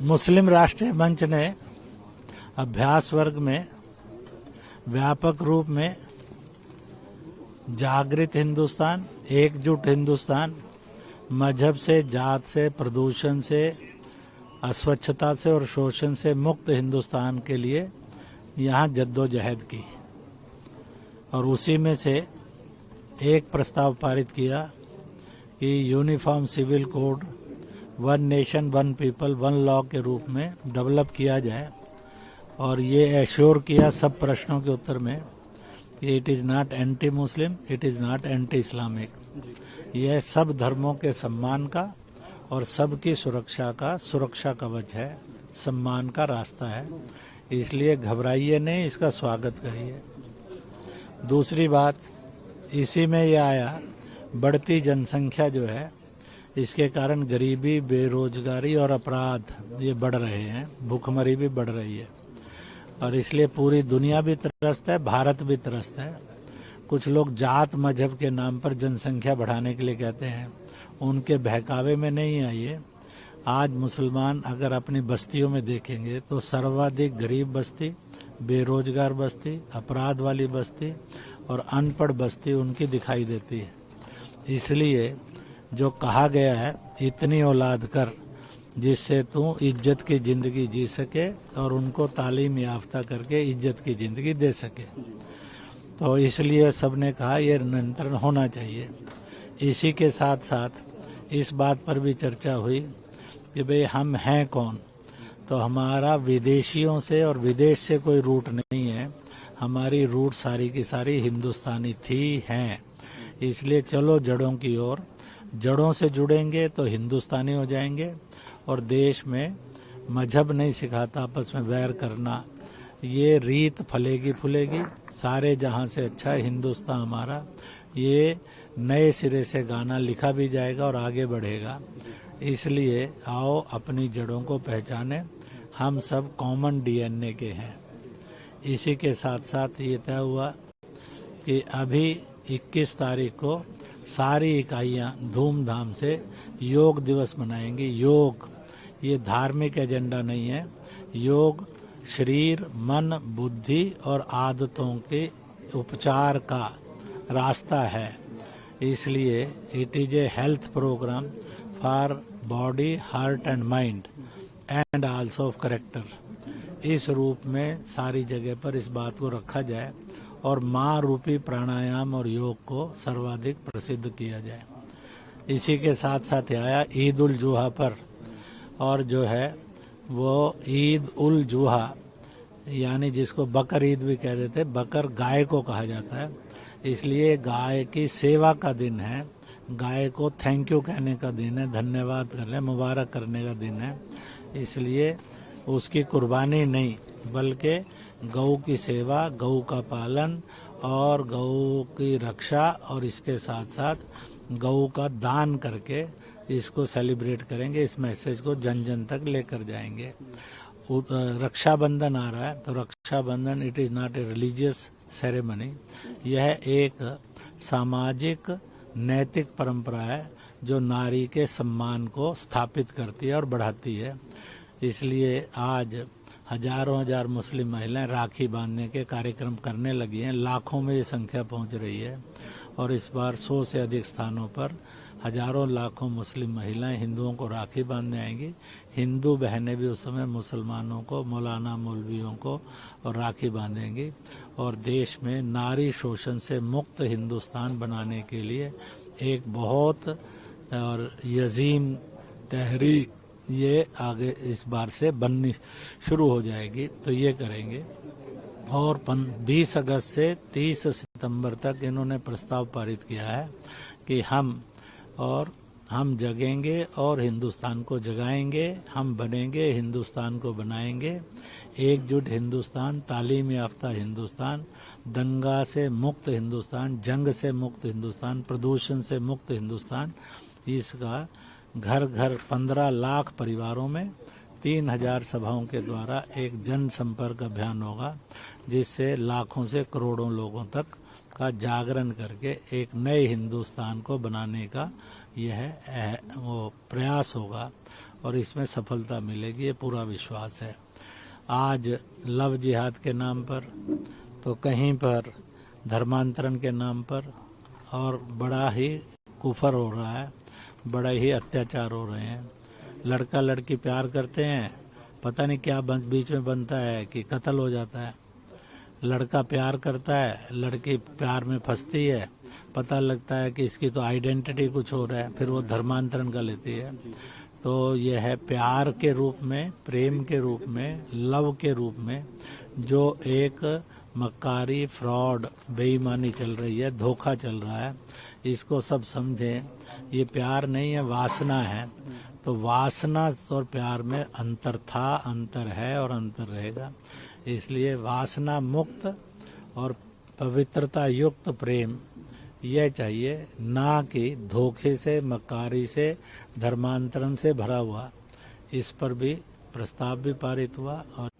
मुस्लिम राष्ट्रीय मंच ने अभ्यास वर्ग में व्यापक रूप में जागृत हिंदुस्तान, एकजुट हिंदुस्तान, मजहब से, जात से, प्रदूषण से, अस्वच्छता से और शोषण से मुक्त हिंदुस्तान के लिए यहाँ जद्दोजहद की और उसी में से एक प्रस्ताव पारित किया कि uniform civil code one nation one people one law के रूप में डेवलप किया जाए और ये एश्योर किया सब प्रश्नों के उत्तर में कि it is not anti Muslim, it is not anti Islamic. यह सब धर्मों के सम्मान का और सबकी सुरक्षा कवच है, सम्मान का रास्ता है। इसलिए घबराइए नहीं, इसका स्वागत करिए। दूसरी बात, इसी में यह आया बढ़ती जनसंख्या जो है, इसके कारण गरीबी, बेरोजगारी और अपराध ये बढ़ रहे हैं, भूखमरी भी बढ़ रही है और इसलिए पूरी दुनिया भी त्रस्त है, भारत भी त्रस्त है। कुछ लोग जात मजहब के नाम पर जनसंख्या बढ़ाने के लिए कहते हैं, उनके बहकावे में नहीं आइए। आज मुसलमान अगर अपनी बस्तियों में देखेंगे तो सर्वाधिक गरीब बस्ती, बेरोजगार बस्ती, अपराध वाली बस्ती और अनपढ़ बस्ती उनकी दिखाई देती है। इसलिए जो कहा गया है, इतनी औलाद कर जिससे तू इज्जत की जिंदगी जी सके और उनको तालीम याफ्ता करके इज्जत की जिंदगी दे सके, तो इसलिए सबने कहा यह नियंत्रण होना चाहिए। इसी के साथ साथ इस बात पर भी चर्चा हुई कि भाई हम हैं कौन, तो हमारा विदेशियों से और विदेश से कोई रूट नहीं है, हमारी रूट सारी की सारी हिंदुस्तानी थी, हैं। इसलिए चलो जड़ों की ओर, जड़ों से जुड़ेंगे तो हिंदुस्तानी हो जाएंगे और देश में मजहब नहीं सिखाता आपस में वैर करना, ये रीत फलेगी फूलेगी। सारे जहां से अच्छा हिंदुस्तान हमारा, ये नए सिरे से गाना लिखा भी जाएगा और आगे बढ़ेगा। इसलिए आओ अपनी जड़ों को पहचाने, हम सब कॉमन डीएनए के हैं। इसी के साथ साथ ये तय हुआ कि अभी 21 तारीख को सारी इकाइयां धूमधाम से योग दिवस मनाएंगी। योग ये धार्मिक एजेंडा नहीं है, योग शरीर, मन, बुद्धि और आदतों के उपचार का रास्ता है। इसलिए it is a health programme for body, heart and mind and also of character. इस रूप में सारी जगह पर इस बात को रखा जाए और माँ रूपी प्राणायाम और योग को सर्वाधिक प्रसिद्ध किया जाए। इसी के साथ साथ आया ईद उल जुहा पर, और जो है वो ईद उल जुहा यानी जिसको बकर ईद भी कह देते, बकर गाय को कहा जाता है, इसलिए गाय की सेवा का दिन है, गाय को थैंक यू कहने का दिन है, धन्यवाद करने, मुबारक करने का दिन है। इसलिए उसकी कुर्बानी नहीं बल्कि गौ की सेवा, गौ का पालन और गौ की रक्षा और इसके साथ साथ गौ का दान करके इसको सेलिब्रेट करेंगे। इस मैसेज को जन जन तक लेकर जाएंगे। रक्षाबंधन आ रहा है, तो Rakshabandhan it is not a religious ceremony, यह एक सामाजिक नैतिक परंपरा है जो नारी के सम्मान को स्थापित करती है और बढ़ाती है। इसलिए आज हजारों हजार मुस्लिम महिलाएं राखी बांधने के कार्यक्रम करने लगी हैं, लाखों में ये संख्या पहुंच रही है और इस बार 100 से अधिक स्थानों पर हजारों लाखों मुस्लिम महिलाएं हिंदुओं को राखी बांधने आएंगी। हिंदू बहनें भी उस समय मुसलमानों को, मौलाना मौलवियों को और राखी बांधेंगी और देश में नारी शोषण से मुक्त हिंदुस्तान बनाने के लिए एक बहुत और यजीम तहरीक ये आगे इस बार से बननी शुरू हो जाएगी, तो ये करेंगे। और 20 अगस्त से 30 सितंबर तक इन्होंने प्रस्ताव पारित किया है कि हम जगेंगे और हिंदुस्तान को जगाएंगे, हम बनेंगे, हिंदुस्तान को बनाएंगे। एकजुट हिंदुस्तान, तालीम याफ्ता हिंदुस्तान, दंगा से मुक्त हिंदुस्तान, जंग से मुक्त हिंदुस्तान, प्रदूषण से मुक्त हिंदुस्तान। इसका घर घर 15 लाख परिवारों में 3000 सभाओं के द्वारा एक जन संपर्क अभियान होगा, जिससे लाखों से करोड़ों लोगों तक का जागरण करके एक नए हिंदुस्तान को बनाने का यह वो प्रयास होगा और इसमें सफलता मिलेगी, ये पूरा विश्वास है। आज लव जिहाद के नाम पर तो कहीं पर धर्मांतरण के नाम पर और बड़ा ही कुफर हो रहा है, बड़ा ही अत्याचार हो रहे हैं। लड़का लड़की प्यार करते हैं, पता नहीं क्या बीच में बनता है कि कत्ल हो जाता है। लड़का प्यार करता है, लड़की प्यार में फंसती है, पता लगता है कि इसकी तो आइडेंटिटी कुछ हो रहा है, फिर वो धर्मांतरण कर लेती है। तो यह है प्यार के रूप में, प्रेम के रूप में, लव के रूप में जो एक मक्कारी, फ्रॉड, बेईमानी चल रही है, धोखा चल रहा है, इसको सब समझें। ये प्यार नहीं है, वासना है। तो वासना और प्यार में अंतर था, अंतर है और अंतर रहेगा। इसलिए वासना मुक्त और पवित्रता युक्त प्रेम यह चाहिए, ना कि धोखे से, मक्कारी से, धर्मांतरण से भरा हुआ। इस पर भी प्रस्ताव भी पारित हुआ और